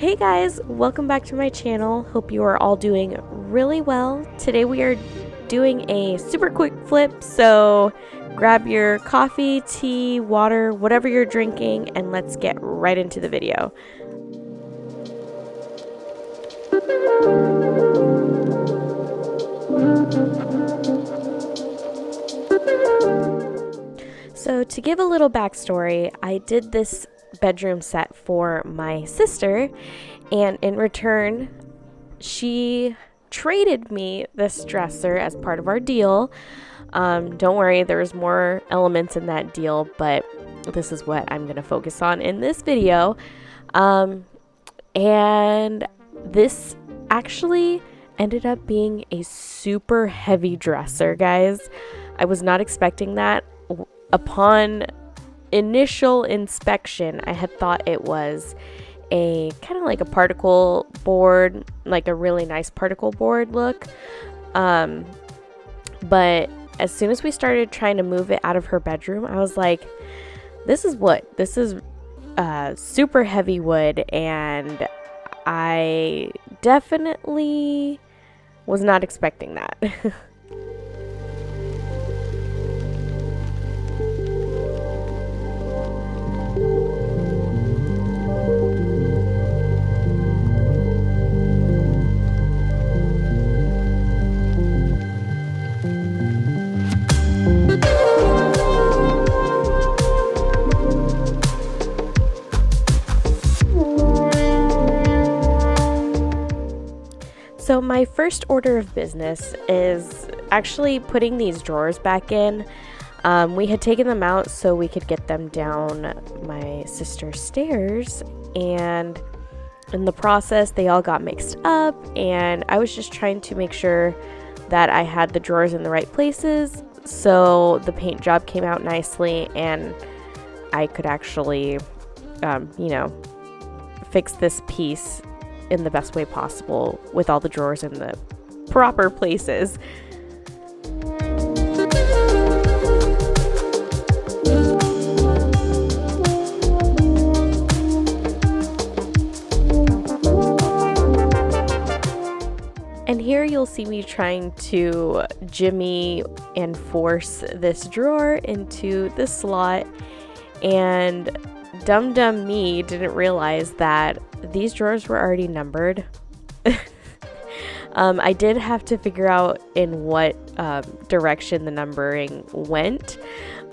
Hey guys, welcome back to my channel. Hope you are all doing really well. Today we are doing a super quick flip, so grab your coffee, tea, water, whatever you're drinking, and let's get right into the video. So to give a little backstory, I did this bedroom set for my sister, and in return she traded me this dresser as part of our deal. Don't worry, there's more elements in that deal, but this is what I'm going to focus on in this video. And this actually ended up being a super heavy dresser, guys. I was not expecting that. Upon initial inspection, I had thought it was a kind of like a particle board, like a really nice particle board look. But as soon as we started trying to move it out of her bedroom, I was like, this is super heavy wood, and I definitely was not expecting that. So my first order of business is actually putting these drawers back in. We had taken them out so we could get them down my sister's stairs, and in the process they all got mixed up, and I was just trying to make sure that I had the drawers in the right places so the paint job came out nicely and I could actually fix this piece in the best way possible with all the drawers in the proper places. And here you'll see me trying to jimmy and force this drawer into the slot, and dumb me didn't realize that these drawers were already numbered. I did have to figure out in what direction the numbering went,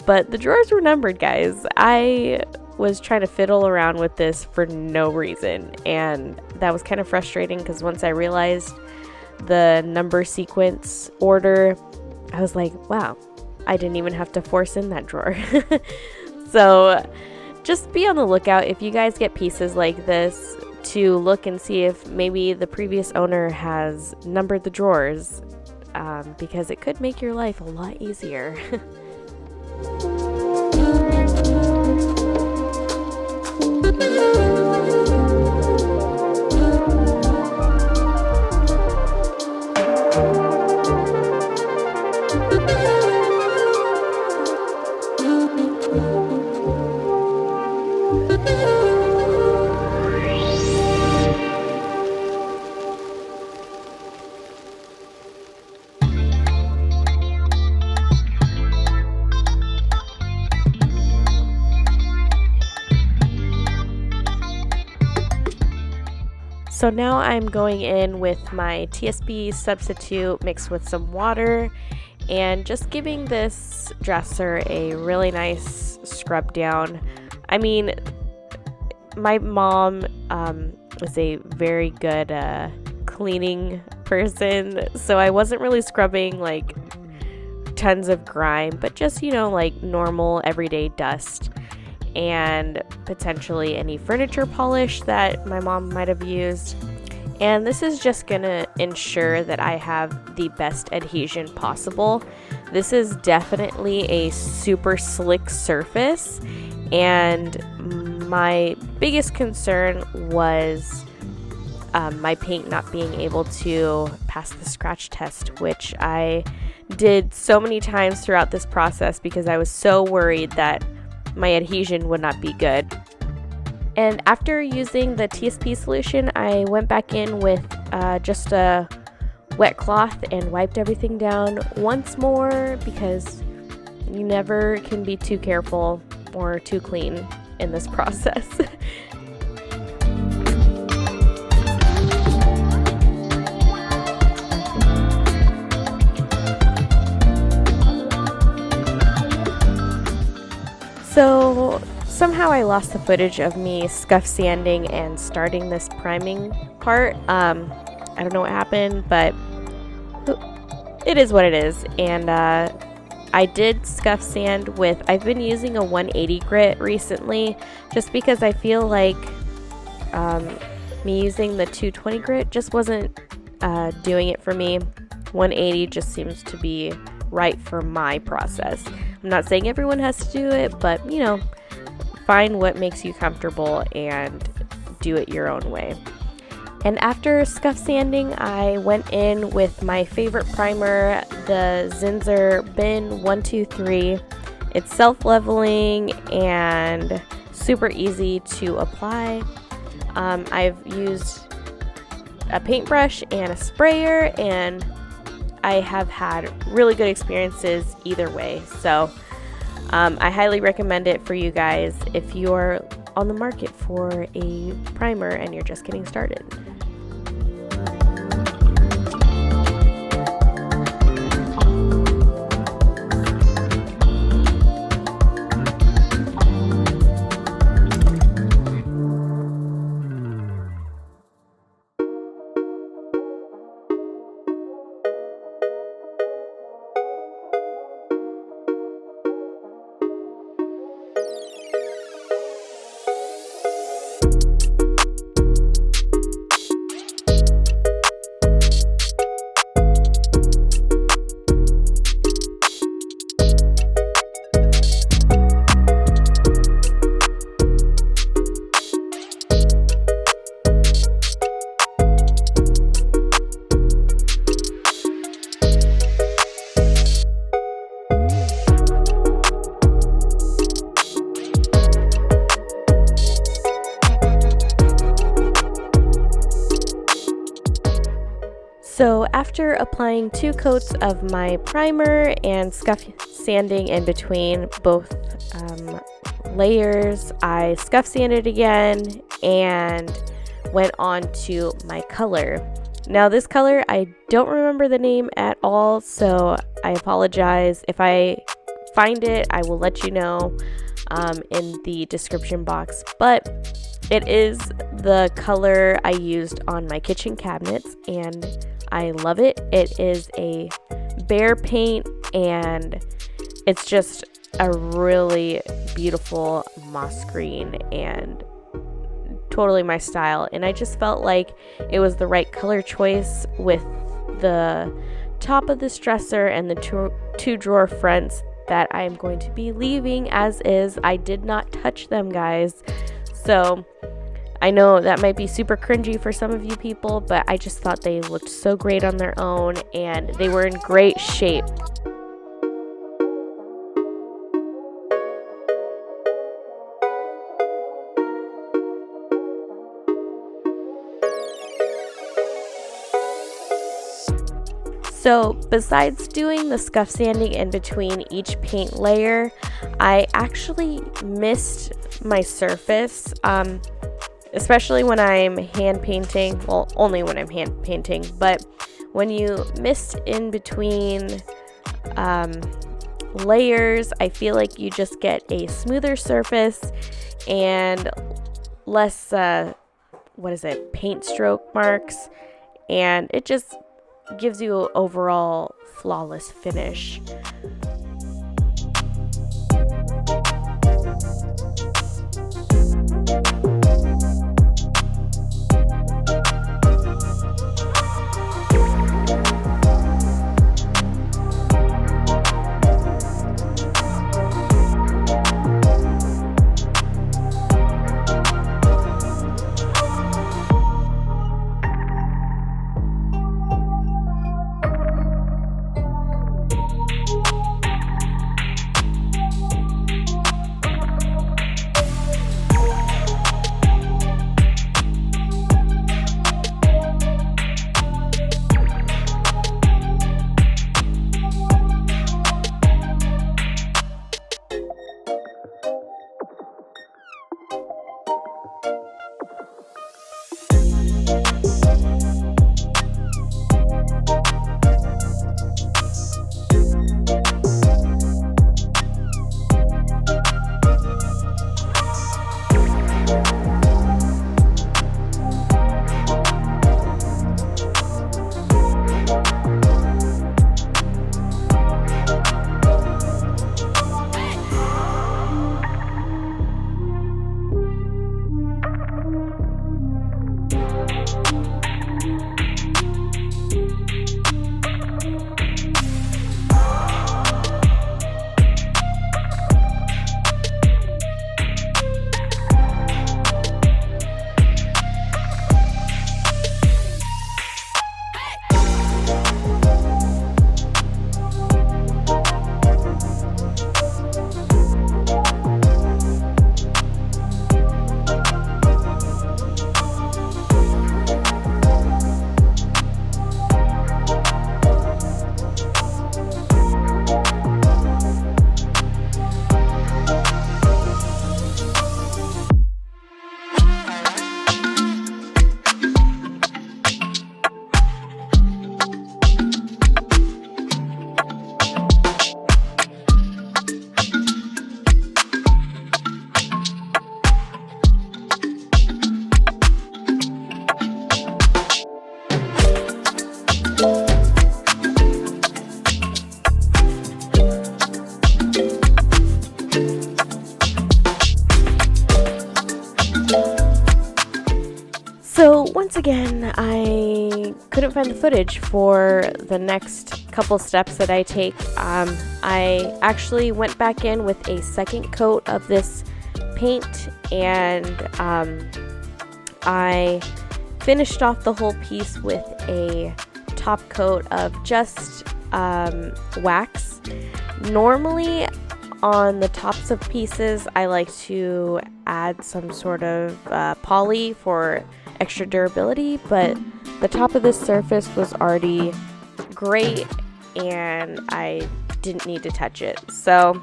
but the drawers were numbered, guys. I was trying to fiddle around with this for no reason, and that was kind of frustrating because once I realized the number sequence order, I was like, wow, I didn't even have to force in that drawer. So just be on the lookout if you guys get pieces like this to look and see if maybe the previous owner has numbered the drawers, because it could make your life a lot easier. So now I'm going in with my TSB substitute mixed with some water and just giving this dresser a really nice scrub down. I mean, my mom is a very good cleaning person, so I wasn't really scrubbing like tons of grime, but just, like normal everyday dust and potentially any furniture polish that my mom might have used. And this is just gonna ensure that I have the best adhesion possible. This is definitely a super slick surface, and my biggest concern was my paint not being able to pass the scratch test, which I did so many times throughout this process because I was so worried that my adhesion would not be good. And after using the TSP solution, I went back in with just a wet cloth and wiped everything down once more, because you never can be too careful or too clean in this process. So somehow I lost the footage of me scuff sanding and starting this priming part. I don't know what happened, but it is what it is. And I did scuff sand with, I've been using a 180 grit recently, just because I feel like me using the 220 grit just wasn't doing it for me. 180 just seems to be right for my process. I'm not saying everyone has to do it, but you know, find what makes you comfortable and do it your own way. And after scuff sanding, I went in with my favorite primer, the Zinsser Bin 123. It's self-leveling and super easy to apply. I've used a paintbrush and a sprayer, and I have had really good experiences either way. So I highly recommend it for you guys if you're on the market for a primer and you're just getting started. So after applying 2 coats of my primer and scuff sanding in between both layers, I scuff sanded again and went on to my color. Now this color, I don't remember the name at all, so I apologize. If I find it, I will let you know in the description box, but it is the color I used on my kitchen cabinets, and I love it. It is a Behr Paint, and it's just a really beautiful moss green and totally my style. And I just felt like it was the right color choice with the top of this dresser and the two drawer fronts that I am going to be leaving as is. I did not touch them, guys. So I know that might be super cringy for some of you people, but I just thought they looked so great on their own and they were in great shape. So besides doing the scuff sanding in between each paint layer, I actually mist my surface, especially when I'm hand painting. Well, only when I'm hand painting, but when you mist in between layers, I feel like you just get a smoother surface and less paint stroke marks, and it just gives you an overall flawless finish. So once again, I couldn't find the footage for the next couple steps that I take. I actually went back in with a second coat of this paint, and I finished off the whole piece with a top coat of just wax. Normally on the tops of pieces I like to add some sort of poly for extra durability, but the top of this surface was already great and I didn't need to touch it, so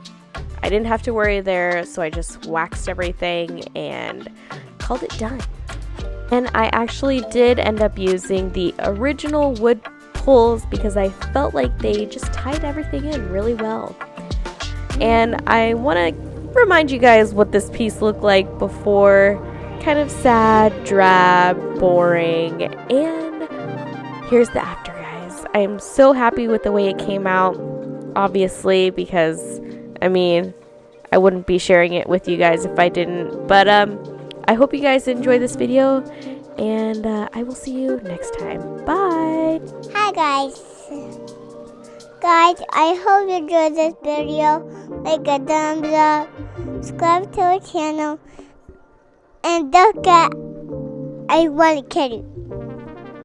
I didn't have to worry there. So I just waxed everything and called it done. And I actually did end up using the original wood pulls because I felt like they just tied everything in really well. And I want to remind you guys what this piece looked like before. Kind of sad, drab, boring, and here's the after, guys. I am so happy with the way it came out, obviously, because I mean, I wouldn't be sharing it with you guys if I didn't. But I hope you guys enjoy this video, and I will see you next time. Bye. Hi guys. Guys, I hope you enjoyed this video. Like a thumbs up, subscribe to our channel, and don't forget, I want to kill you.